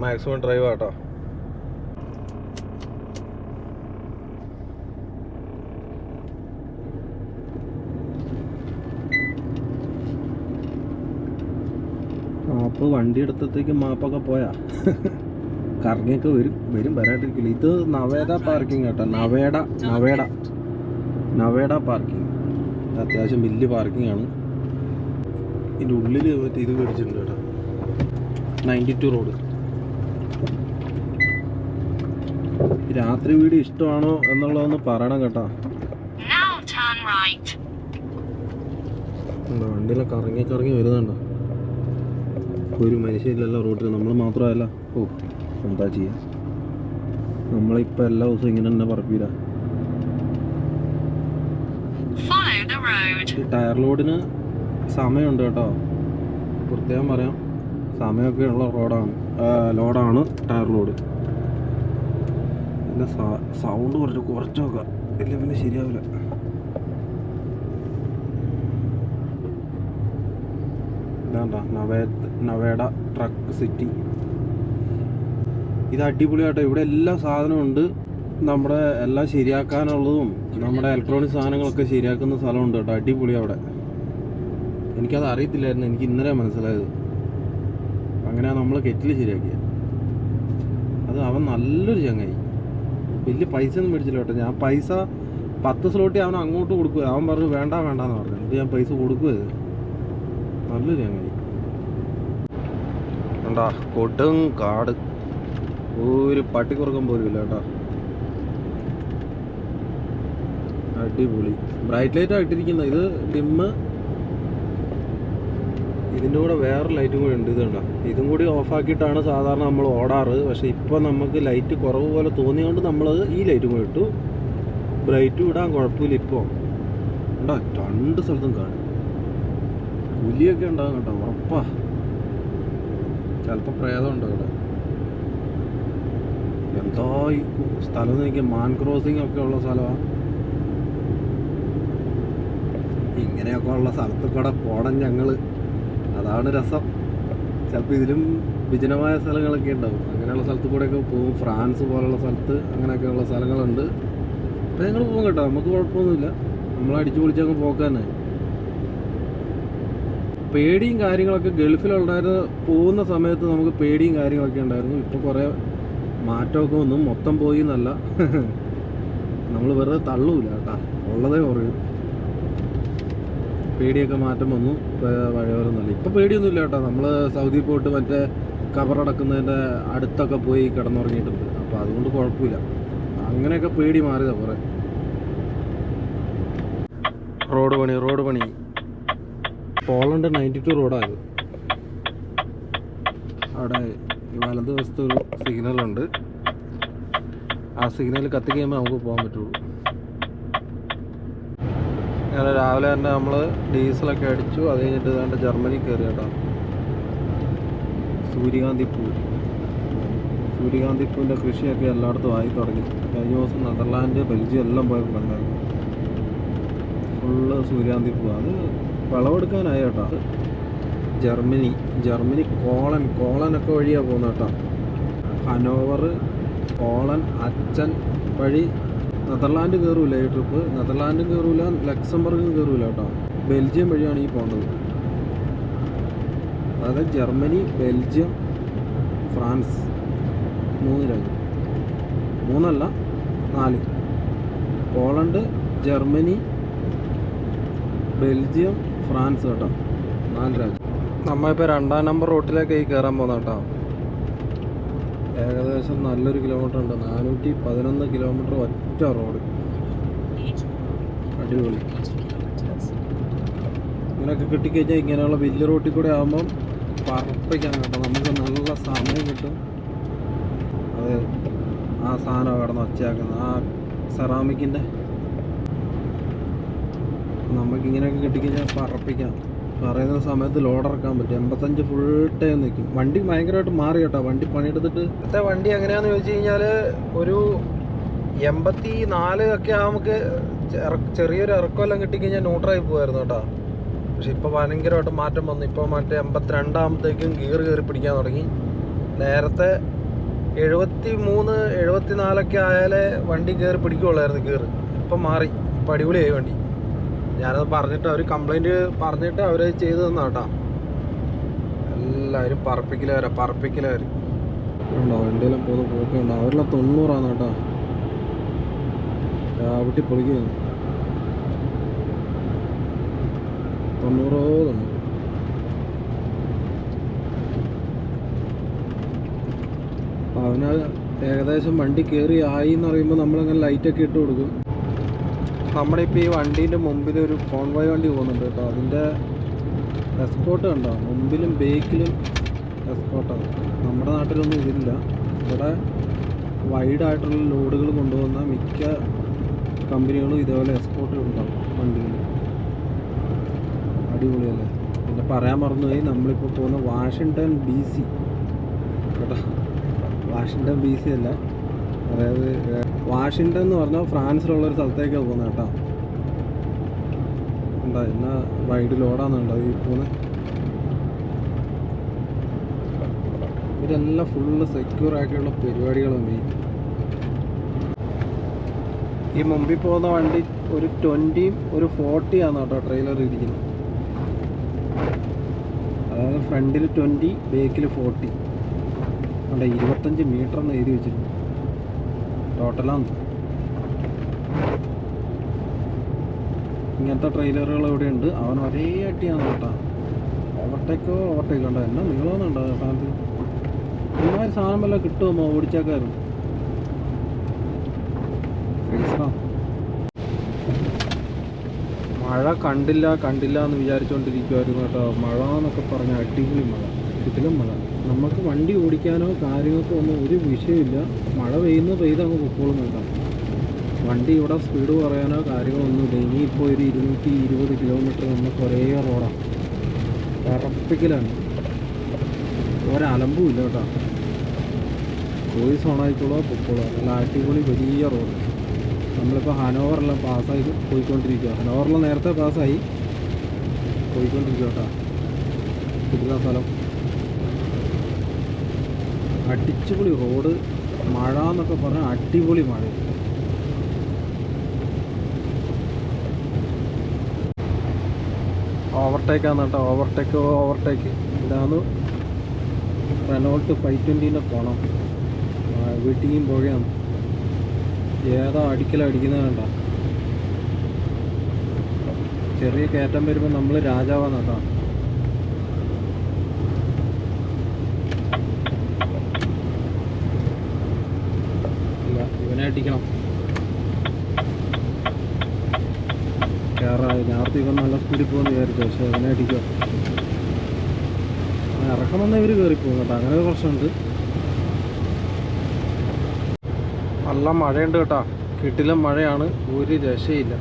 മാക്സിമം ഡ്രൈവ് ആട്ടോ. അപ്പോൾ വണ്ടി എടുത്തത്തേക്ക് മാപ്പൊക്കെ പോയാ കറങ്ങിയൊക്കെ വരും വരാണ്ടിരിക്കില്ല. ഇത് നവേദ പാർക്കിംഗ് കേട്ടോ. നവേദ പാർക്കിംഗ് അത്യാവശ്യം വലിയ പാർക്കിംഗ് ആണ്. ഇതിൻ്റെ ഉള്ളിൽ മറ്റേ ഇത് മേടിച്ചിട്ടുണ്ട് കേട്ടോ. 92 റോഡ്. രാത്രി വീഡിയോ ഇഷ്ടമാണോ എന്നുള്ളതൊന്ന് പറയണം കേട്ടോ. വണ്ടിയിലെ കറങ്ങി വരുന്നുണ്ടോ. ഒരു മനുഷ്യയില്ലല്ലോ റോഡിൽ. നമ്മൾ മാത്രമല്ല. എന്താ ചെയ്യുക, നമ്മളിപ്പോൾ എല്ലാ ദിവസവും ഇങ്ങനെ തന്നെ പറപ്പില്ല. ടയർ ലോഡിന് സമയമുണ്ട് കേട്ടോ. പ്രത്യേകം പറയാം, സമയമൊക്കെ ഉള്ള ലോഡാണ് ടയർ ലോഡ്. പിന്നെ സൗണ്ട് കുറച്ച് നോക്കാം, ഇല്ല പിന്നെ ശരിയാവില്ല. ഇതാണ്ടാ നവേഡ ട്രക്ക് സിറ്റി. ഇത് അടിപൊളിയാട്ടോ. ഇവിടെ എല്ലാ സാധനവും ഉണ്ട്. നമ്മുടെ എല്ലാം ശരിയാക്കാനുള്ളതും നമ്മുടെ ഇലക്ട്രോണിക് സാധനങ്ങളൊക്കെ ശരിയാക്കുന്ന സ്ഥലമുണ്ട് കേട്ടോ. അടിപൊളി അവിടെ. എനിക്കത് അറിയത്തില്ലായിരുന്നു, എനിക്ക് ഇന്നലെ മനസ്സിലായത്. അങ്ങനെയാണ് നമ്മൾ കെറ്റിൽ ശരിയാക്കിയത്. അത് അവൻ നല്ലൊരു ചങ്ങായി. വലിയ പൈസ ഒന്നും മേടിച്ചില്ല കേട്ടോ. ഞാൻ പൈസ 10 സ്ലോട്ടി അവൻ അങ്ങോട്ട് കൊടുക്കുക. അവൻ പറഞ്ഞു വേണ്ടാന്ന് പറഞ്ഞു. എന്നിട്ട് ഞാൻ പൈസ കൊടുക്കുക. നല്ലൊരു ചങ്ങായി. കണ്ടാ കൊടും കാട്, ഒരു പട്ടിക്കുറക്കം പോലും ഇല്ല കേട്ടോ. അടിപൊളി. ബ്രൈറ്റ് ലൈറ്റ് ആയിട്ടിരിക്കുന്നത്. ഇത് ഡിമ്മ്. ഇതിൻ്റെ കൂടെ വേറെ ലൈറ്റും കൂടി ഉണ്ട്. ഇത് കണ്ടോ, ഇതും കൂടി ഓഫാക്കിയിട്ടാണ് സാധാരണ നമ്മൾ ഓടാറ്. പക്ഷെ ഇപ്പോൾ നമുക്ക് ലൈറ്റ് കുറവ് പോലെ തോന്നിയതുകൊണ്ട് നമ്മളത് ഈ ലൈറ്റും കൂടി ഇട്ടു. ബ്രൈറ്റും ഇടാൻ കുഴപ്പമില്ല. ഇപ്പോൾ ഉണ്ടോ 2 സ്ഥലത്തും കാട്. പുലിയൊക്കെ ഉണ്ടാകും കേട്ടോ, ഉറപ്പാ. ചിലപ്പോൾ പ്രേതം ഉണ്ടോ ഇവിടെ. എന്തോ ഈ സ്ഥലം നോക്കിയാൽ മാൻ ക്രോസിംഗ് ഒക്കെ ഉള്ള സ്ഥലമാണ്. ഇങ്ങനെയൊക്കെ ഉള്ള സ്ഥലത്ത് കൂടെ പോണം ഞങ്ങൾ. അതാണ് രസം. ചിലപ്പോൾ ഇതിലും വിജനമായ സ്ഥലങ്ങളൊക്കെ ഉണ്ടാവും. അങ്ങനെയുള്ള സ്ഥലത്ത് കൂടെയൊക്കെ പോകും. ഫ്രാൻസ് പോലുള്ള സ്ഥലത്ത് അങ്ങനെയൊക്കെയുള്ള സ്ഥലങ്ങളുണ്ട്. അപ്പോൾ ഞങ്ങൾ പോകും കേട്ടോ, നമുക്ക് കുഴപ്പമൊന്നുമില്ല. നമ്മൾ അടിച്ചു പൊളിച്ചങ്ങ് പോക്കാന്. പേടിയും കാര്യങ്ങളൊക്കെ ഗൾഫിലുണ്ടായിരുന്ന പോകുന്ന സമയത്ത് നമുക്ക് പേടിയും കാര്യങ്ങളൊക്കെ ഉണ്ടായിരുന്നു. ഇപ്പോൾ കുറേ മാറ്റമൊക്കെ ഒന്നും മൊത്തം പോയി എന്നല്ല, നമ്മൾ വെറുതെ തള്ളൂല കേട്ടാ, ഉള്ളതേ കുറയും. പേടിയൊക്കെ മാറ്റം വന്നു, പഴയവരൊന്നുമല്ല. ഇപ്പോൾ പേടിയൊന്നുമില്ല കേട്ടോ. നമ്മൾ സൗദി പോയിട്ട് മറ്റേ കബറടക്കുന്നതിൻ്റെ അടുത്തൊക്കെ പോയി കിടന്നുറങ്ങിയിട്ടുണ്ട്. അപ്പോൾ അതുകൊണ്ട് കുഴപ്പമില്ല. അങ്ങനെയൊക്കെ പേടി മാറിയതാണ് കുറേ. റോഡ് പണി പോളണ്ട് 92 റോഡായത്. അവിടെ വലത് വശത്ത് ഒരു സിഗ്നലുണ്ട്. ആ സിഗ്നൽ കത്തി കഴിയുമ്പോൾ നമുക്ക് പോകാൻ പറ്റുള്ളൂ. അങ്ങനെ രാവിലെ തന്നെ നമ്മൾ ഡീസലൊക്കെ അടിച്ചു. അത് കഴിഞ്ഞിട്ട് ഏതാണ്ട് ജർമ്മനി കയറി കേട്ടോ. സൂര്യകാന്തി പൂവിൻ്റെ കൃഷിയൊക്കെ എല്ലായിടത്തും ആയി തുടങ്ങി. കഴിഞ്ഞ ദിവസം നെതർലാൻഡ്, ബെൽജിയം എല്ലാം പോയപ്പോൾ കണ്ടായിരുന്നു. ഫുള്ള് സൂര്യകാന്തി പൂവ്. അത് വിളവെടുക്കാനായി കേട്ടോ. ജർമ്മനി കോളനൊക്കെ വഴിയാണ് പോകുന്നത് കേട്ടോ. ഹനോവർ, കോളൻ, അച്ചൻ വഴി നെതർലാൻഡ് കയറൂല ഈ ട്രിപ്പ്. നെതർലാൻഡും കയറൂല, ലക്സംബർഗും കയറൂല കേട്ടോ. ബെൽജിയം വഴിയാണ് ഈ പോകുന്നത്. അതായത് ജർമ്മനി, ബെൽജിയം, ഫ്രാൻസ്, 3 രാജ്യം. 3 അല്ല 4. പോളണ്ട്, ജർമ്മനി, ബെൽജിയം, ഫ്രാൻസ് കേട്ടോ. 4 രാജ്യം. നമ്മളിപ്പോൾ 2ാം നമ്പർ റൂട്ടിലേക്ക് കയറാൻ പോകുന്ന കേട്ടോ. ഏകദേശം നല്ലൊരു കിലോമീറ്റർ ഉണ്ട്. 411 കിലോമീറ്റർ ഒറ്റ റോഡ്. അടിപൊളി. ഇങ്ങനെയൊക്കെ കിട്ടിക്കഴിഞ്ഞാൽ ഇങ്ങനെയുള്ള വലിയ റോട്ടിൽ കൂടെ ആകുമ്പം പറപ്പിക്കാൻ കേട്ടോ. നമുക്ക് നല്ല സമയം കിട്ടും. അത് ആ സാധനം കിടന്ന് ഒച്ചയാക്കുന്നത്, ആ സെറാമിക്കിൻ്റെ. നമുക്കിങ്ങനെയൊക്കെ കിട്ടിക്കഴിഞ്ഞാൽ പറപ്പിക്കാം. പറയുന്ന സമയത്ത് ലോഡ് ഇറക്കാൻ പറ്റും. 85 ഫുൾ ടൈം നിൽക്കും. വണ്ടി ഭയങ്കരമായിട്ട് മാറി കേട്ടോ. വണ്ടി പണിയെടുത്തിട്ട് ഇന്നത്തെ വണ്ടി എങ്ങനെയാണെന്ന് ചോദിച്ചു കഴിഞ്ഞാൽ ഒരു 84 ഒക്കെ നമുക്ക് ചെറിയൊരു ഇറക്കമെല്ലാം കിട്ടിക്കഴിഞ്ഞാൽ ന്യൂട്രായി പോകുമായിരുന്നു കേട്ടോ. പക്ഷെ ഇപ്പോൾ ഭയങ്കരമായിട്ട് മാറ്റം വന്നു. ഇപ്പോൾ മറ്റേ 82 ആകുമ്പോഴത്തേക്കും ഗിയർ കയറി പിടിക്കാൻ തുടങ്ങി. നേരത്തെ 73, 74 ആയാലേ വണ്ടി കയറി പിടിക്കുകയുള്ളായിരുന്നു ഗിയർ. ഇപ്പം മാറി. ഇപ്പം അടിപൊളിയായി വണ്ടി. ഞാനത് പറഞ്ഞിട്ട് അവർ കംപ്ലൈൻറ്റ് പറഞ്ഞിട്ട് അവർ ചെയ്തു തന്നാ കേട്ടോ. എല്ലാവരും പറപ്പിക്കലവർ ഉണ്ടോ. വണ്ടിയെല്ലാം പോകുന്ന പോക്കുണ്ടോ. അവരെല്ലാം 90 കേട്ടോ. ചാവിട്ടി പൊളിക്കുന്നു. 90. അവന് ഏകദേശം വണ്ടി കയറി ആയി എന്ന് പറയുമ്പോൾ നമ്മളങ്ങനെ ലൈറ്റൊക്കെ ഇട്ട് കൊടുക്കും. നമ്മുടെ ഇപ്പോൾ ഈ വണ്ടീൻ്റെ മുമ്പിൽ ഒരു കോൺവോയ് വണ്ടി പോകുന്നുണ്ട് കേട്ടോ. അതിൻ്റെ എസ്കോട്ട് കണ്ടോ. മുമ്പിലും ബേക്കിലും എസ്കോട്ടാണ്. നമ്മുടെ നാട്ടിലൊന്നും ഇതില്ല. ഇവിടെ വൈഡായിട്ടുള്ള ലോഡുകൾ കൊണ്ടുപോകുന്ന മിക്ക കമ്പനികളും ഇതേപോലെ എസ്കോട്ട് ഉണ്ടാവും വണ്ടിയിൽ. അടിപൊളിയല്ലേ. പിന്നെ പറയാൻ മറന്നുപോയി, നമ്മളിപ്പോൾ പോകുന്ന വാഷിങ്ടൺ DC കേട്ടോ. വാഷിങ്ടൺ DC അല്ല, അതായത് വാഷിങ്ടൺ എന്ന് പറഞ്ഞാൽ ഫ്രാൻസിലുള്ളൊരു സ്ഥലത്തേക്കാണ് പോകുന്നത് കേട്ടോ. എന്താ എന്നാ വൈഡ് ലോഡാണെന്നുണ്ടോ ഈ പോകുന്നത്. ഇതെല്ലാം ഫുള്ള് സെക്യൂർ ആയിട്ടുള്ള പരിപാടികളാണ്. ഈ മുമ്പിൽ പോകുന്ന വണ്ടി ഒരു 20 ഒരു 40 ആണ് കേട്ടോ ട്രെയിലർ ഇരിക്കുന്നത്. അതായത് ഫ്രണ്ടിൽ 20, ബേക്കിൽ 40. അവിടെ 25 മീറ്റർ എന്ന് എഴുതി വെച്ചിട്ടുണ്ട്. ടോട്ടലാണ്. ഇങ്ങനത്തെ ട്രെയിലറുകൾ ഇവിടെ ഉണ്ട്. അവൻ ഒരേ അട്ടിയാണ് കേട്ടോ. ഓവർടേക്ക് ഉണ്ടോ. എന്നാ നീളമൊന്നുണ്ടോ സാധനത്തിൽ. ഒരുമാതിരി സാധനം വല്ല കിട്ടുമോ ഓടിച്ചേക്കായിരുന്നു. മഴ കണ്ടില്ല എന്ന് വിചാരിച്ചുകൊണ്ടിരിക്കുമായിരുന്നു കേട്ടോ. മഴ എന്നൊക്കെ പറഞ്ഞാൽ അടിപൊളി മഴ, ഇതിലും മഴ. നമുക്ക് വണ്ടി ഓടിക്കാനോ കാര്യങ്ങൾക്കോ ഒന്നും ഒരു വിഷയമില്ല. മഴ പെയ്ത് അങ്ങ് പൊക്കോളും കേട്ടോ. വണ്ടി ഇവിടെ സ്പീഡ് പറയാനോ കാര്യങ്ങളോ ഒന്നുമില്ല. ഇനിയിപ്പോൾ ഒരു 220 കിലോമീറ്റർ നമുക്ക് ഒരേ റോഡാണ്. ഉറപ്പിക്കലാണ്. ഒരലമ്പും ഇല്ല കേട്ടോ. വോയിസ് ഓണായിക്കോളോ പൊക്കോളോ. നല്ല അടിപൊളി വലിയ റോഡ്. നമ്മളിപ്പോൾ ഹനോവറെല്ലാം പാസ്സായി പോയിക്കൊണ്ടിരിക്കുക. ഹനോവറെല്ലാം നേരത്തെ പാസ്സായി പോയിക്കൊണ്ടിരിക്കുക കേട്ടോ. കിട്ടുന്ന സ്ഥലം അടിച്ചുപൊളി റോഡ്. മഴ എന്നൊക്കെ പറഞ്ഞാൽ അടിപൊളി മഴ. ഓവർടേക്കാണ് കേട്ടോ. ഓവർടേക്ക് ഇതാണ് റെനോൾട്ട് 520 പോണം. വീട്ടിയും പുകയാണ്. ഏതാ അടിക്കുന്നത് കേട്ടോ. ചെറിയ കയറ്റം വരുമ്പോൾ നമ്മൾ രാജാവാണ് കേട്ടോ. ഇല്ല, ഇവനെ അടിക്കണം. നേരത്തെ ഇവൻ നല്ല സ്പീഡിൽ പോകുമെന്ന് വിചാരിച്ചു, പക്ഷെ ഇവനെ അടിക്കുക. ഇറക്കം വന്നാൽ ഇവർ കയറിപ്പോകും കേട്ടോ. അങ്ങനെ ഒരു പ്രശ്നമുണ്ട്. നല്ല മഴയുണ്ട് കേട്ടോ. കിട്ടില്ല മഴയാണ്, ഒരു രക്ഷയില്ല.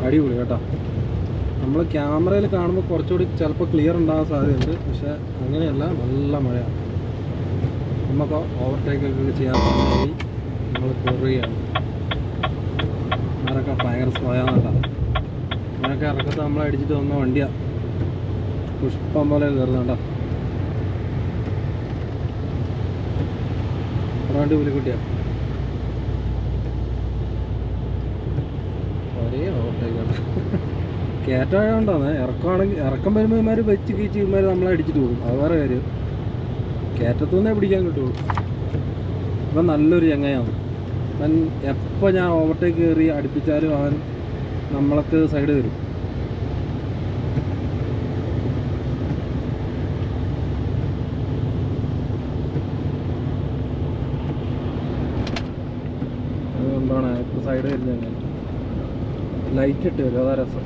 അടിപൊളി കേട്ടോ. നമ്മൾ ക്യാമറയിൽ കാണുമ്പോൾ കുറച്ചുകൂടി ചിലപ്പോൾ ക്ലിയർ ഉണ്ടാകാൻ സാധ്യതയുണ്ട്, പക്ഷെ അങ്ങനെയല്ല, നല്ല മഴയാണ്. നമുക്ക് ഓവർടേക്കൊക്കെ ചെയ്യാൻ സമയമായി നമ്മൾ കയറുകയാണ്. അവരൊക്കെ ഭയങ്കര സ്ലോയാണ് കേട്ടോ. അങ്ങനെയൊക്കെ ഇറക്കത്ത് നമ്മളെ അടിച്ചിട്ട് വന്ന വണ്ടിയാണ്. പുഷ്പം പോലെ കയറുന്നുണ്ടോ. വണ്ടി പുലിക്കുട്ടിയാണ്. ഒരേ ഓവർടേക്കാണ്. കയറ്റമായതുകൊണ്ടാണ്. ഇറക്കം വരുമ്പോൾ ഇമാർ വെച്ച് കീച്ച് ഇമാർ നമ്മളെ അടിച്ചിട്ട് പോകും. അത് വേറെ കാര്യം. കയറ്റത്തുനിന്നേ പിടിക്കാൻ കിട്ടുള്ളൂ. ഇപ്പം നല്ലൊരു ചങ്ങയാണ്. അവൻ എപ്പോൾ ഞാൻ ഓവർടേക്ക് കയറി അടുപ്പിച്ചാലും അവൻ നമ്മളൊക്കെ സൈഡ് വരും. അതുകൊണ്ടാണ് ഇപ്പോൾ സൈഡ് വരുന്നത്. ലൈറ്റ് ഇട്ട് വരും, അതാ രസം.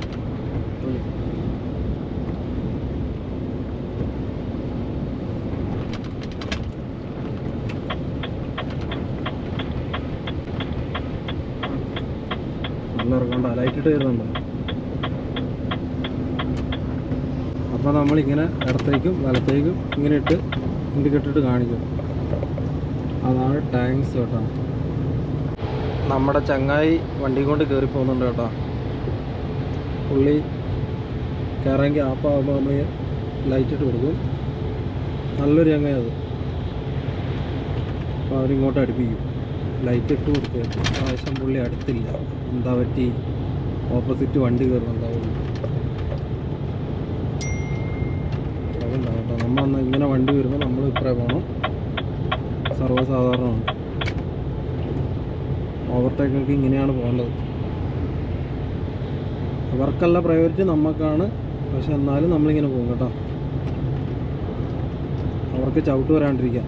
നല്ല ഇറക്കണ്ട, ലൈറ്റ് ഇട്ട് വരുന്നുണ്ടോ. അപ്പോൾ നമ്മളിങ്ങനെ ഇടത്തേക്കും വലത്തേക്കും ഇങ്ങനെ ഇട്ട് ഇൻഡിക്കേറ്റർ ഇട്ട് കാണിക്കും. അതാണ് ടാങ്ക്സ് കേട്ടോ. നമ്മുടെ ചങ്ങായി വണ്ടി കൊണ്ട് കയറി പോകുന്നുണ്ട് കേട്ടോ. പുള്ളി കയറെങ്കിൽ ആപ്പാകുമ്പോൾ നമ്മൾ ലൈറ്റ് ഇട്ട് കൊടുക്കും. നല്ലൊരു ചങ്ങായി അത്. അപ്പോൾ അവരിങ്ങോട്ട് അടുപ്പിക്കും. ലൈറ്റ് ഇട്ട് കൊടുക്കുക. പ്രാവശ്യം പുള്ളി അടുത്തില്ല. എന്താ പറ്റി, ഓപ്പോസിറ്റ് വണ്ടി കയറുന്നുണ്ടാവും. അതുകൊണ്ടാണ് കേട്ടോ. നമ്മളന്ന് ഇങ്ങനെ വണ്ടി വരുമ്പോൾ നമ്മൾ ഇപ്പറേ പോകണം. സർവ്വസാധാരണമാണ്. ഓവർടേക്കൊക്കെ ഇങ്ങനെയാണ് പോകേണ്ടത്. അവർക്കല്ല പ്രയോറിറ്റി, നമുക്കാണ്. പക്ഷെ എന്നാലും നമ്മളിങ്ങനെ പോകും കേട്ടോ. അവർക്ക് ചവിട്ട് വരാണ്ടിരിക്കാം.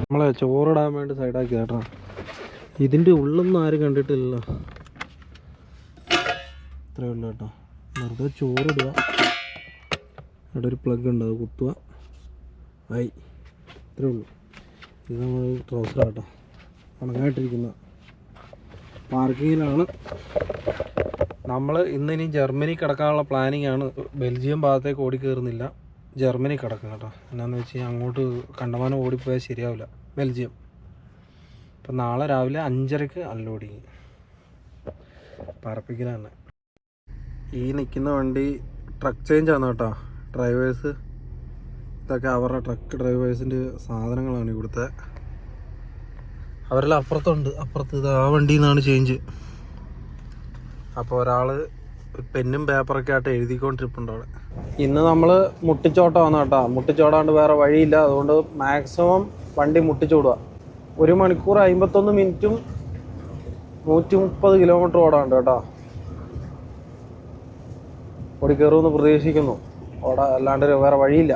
നമ്മളെ ചോറിടാൻ വേണ്ടി സൈഡാക്കി കേട്ടോ. ഇതിൻ്റെ ഉള്ളൊന്നും ആരും കണ്ടിട്ടില്ലല്ലോ. ഇത്രയേ ഉള്ളൂ കേട്ടോ. വെറുതെ ചോറിടുക. അവിടെ ഒരു പ്ലഗ് ഉണ്ട്, അത് കുത്തുക. ആയി, ഇത്രയേ ഉള്ളൂ. ഇത് നമ്മൾ ട്രൗസർ കേട്ടോ. ഉണങ്ങായിട്ടിരിക്കുന്ന പാർക്കിങ്ങിലാണ് നമ്മൾ. ഇന്നിനി ജർമ്മനി കിടക്കാനുള്ള പ്ലാനിങ് ആണ്. ബെൽജിയം ഭാഗത്തേക്ക് ഓടി കയറുന്നില്ല, ജർമ്മനി കിടക്കും കേട്ടോ. എന്നാന്ന് വെച്ച് കഴിഞ്ഞാൽ അങ്ങോട്ട് കണ്ടമാനം ഓടിപ്പോയാൽ ശരിയാവില്ല. ബെൽജിയം. അപ്പം നാളെ രാവിലെ 5:30 അൺലോഡിങ്. പറപ്പിക്കലാണ്. ഈ നിൽക്കുന്ന വണ്ടി ട്രക്ക് ചേഞ്ച് ആണ് കേട്ടോ. ഡ്രൈവേഴ്സ് ഇതൊക്കെ അവരുടെ ട്രക്ക് ഡ്രൈവേഴ്സിൻ്റെ സാധനങ്ങളാണ് ഇവിടുത്തെ. അവരെല്ലാം അപ്പുറത്തുണ്ട്. അപ്പുറത്ത് ഇത് ആ വണ്ടിയിൽ നിന്നാണ് ചേഞ്ച്. അപ്പോൾ ഒരാൾ പെന്നും പേപ്പറൊക്കെ ആയിട്ട് എഴുതിക്കൊണ്ടിരിപ്പുണ്ട് അവിടെ. ഇന്ന് നമ്മൾ മുട്ടിച്ചോട്ടമാണ് കേട്ടോ. മുട്ടിച്ചോടാണ്ട് വേറെ വഴിയില്ല. അതുകൊണ്ട് മാക്സിമം വണ്ടി മുട്ടിച്ചോടുക. 1 മണിക്കൂർ 51 മിനിറ്റും 130 കിലോമീറ്റർ ഓടാണ്ട് കേട്ടോ. ഓടിക്കയറുമെന്ന് പ്രതീക്ഷിക്കുന്നു. അല്ലാണ്ട് വേറെ വഴിയില്ല.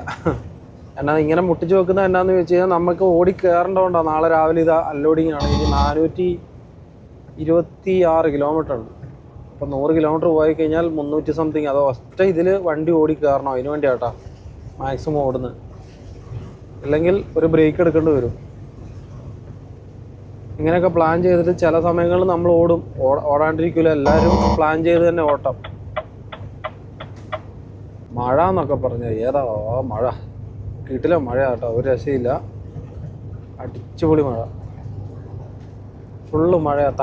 എന്നാൽ ഇങ്ങനെ മുട്ടിച്ച് വെക്കുന്നത് എന്നാന്ന് വെച്ച് കഴിഞ്ഞാൽ നമുക്ക് ഓടി കയറേണ്ടതുകൊണ്ടാണ്. നാളെ രാവിലെ ഇത് അൺലോഡിങ് ആണ്. ഇത് 426 കിലോമീറ്റർ ഉണ്ട്. അപ്പോൾ 100 കിലോമീറ്റർ പോയി കഴിഞ്ഞാൽ 300 സംതിങ്. അത് ഒറ്റ ഇതിൽ വണ്ടി ഓടി കയറണം. അതിന് വേണ്ടി കേട്ടോ മാക്സിമം ഓടുന്നത്. ഇല്ലെങ്കിൽ ഒരു ബ്രേക്ക് എടുക്കേണ്ടി വരും. ഇങ്ങനെയൊക്കെ പ്ലാൻ ചെയ്തിട്ട് ചില സമയങ്ങളിൽ നമ്മൾ ഓടാണ്ടിരിക്കില്ല. എല്ലാവരും പ്ലാൻ ചെയ്ത് തന്നെ ഓട്ടം. മഴ എന്നൊക്കെ പറഞ്ഞാൽ ഏതാ മഴ. കിട്ടില്ല മഴ കേട്ടോ. ഒരു രക്ഷയില്ല. അടിച്ചുപൊളി മഴ. ഫുള്ള് മഴയാണ്.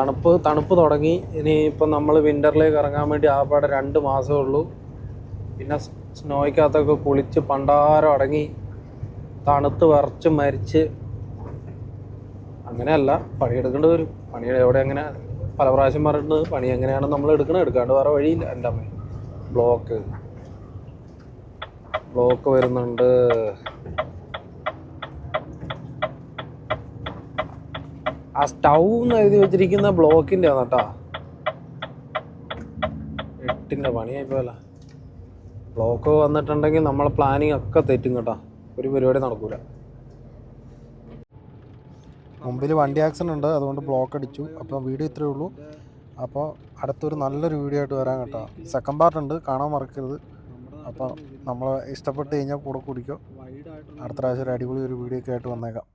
തണുപ്പ് തുടങ്ങി. ഇനിയിപ്പം നമ്മൾ വിൻ്ററിലേക്ക് ഇറങ്ങാൻ വേണ്ടി ആപ്പാടെ 2 മാസമേ ഉള്ളൂ. പിന്നെ സ്നോയ്ക്കകത്തൊക്കെ കുളിച്ച് പണ്ടാരം അടങ്ങി തണുത്ത് വിറച്ച് മരിച്ച് അങ്ങനെയല്ല, പണിയെടുക്കേണ്ടി വരും. പണിയുടെ എവിടെ അങ്ങനെ പല പ്രാവശ്യം പറഞ്ഞിട്ട് പണി എങ്ങനെയാണ് നമ്മൾ എടുക്കാണ്ട് വേറെ വഴിയില്ല. എൻ്റെ അമ്മ ബ്ലോക്ക് വരുന്നുണ്ട്. ആ സ്റ്റൗ എന്ന് എഴുതി വെച്ചിരിക്കുന്ന ബ്ലോക്കിൻ്റെ ആണ് കേട്ടോ. 8ൻ്റെ പണിയായിപ്പോല. ബ്ലോക്ക് വന്നിട്ടുണ്ടെങ്കിൽ നമ്മളെ പ്ലാനിങ് ഒക്കെ തെറ്റും കേട്ടോ. ഒരു പരിപാടി നടക്കൂല. മുമ്പിൽ വണ്ടി ആക്സിഡൻ്റ് ഉണ്ട്, അതുകൊണ്ട് ബ്ലോക്ക് അടിച്ചു. അപ്പോൾ വീഡിയോ ഇത്രയേ ഉള്ളൂ. അപ്പോൾ അടുത്തൊരു നല്ലൊരു വീഡിയോ ആയിട്ട് വരാൻ കേട്ടോ. സെക്കൻഡ് പാർട്ട് ഉണ്ട്, കാണാൻ മറക്കരുത്. അപ്പോൾ നമ്മൾ ഇഷ്ടപ്പെട്ട് കഴിഞ്ഞാൽ കൂടെ കുടിക്കോ. അടുത്ത പ്രാവശ്യം ഒരു അടിപൊളി ഒരു വീഡിയോ ഒക്കെ ആയിട്ട് വന്നേക്കാം.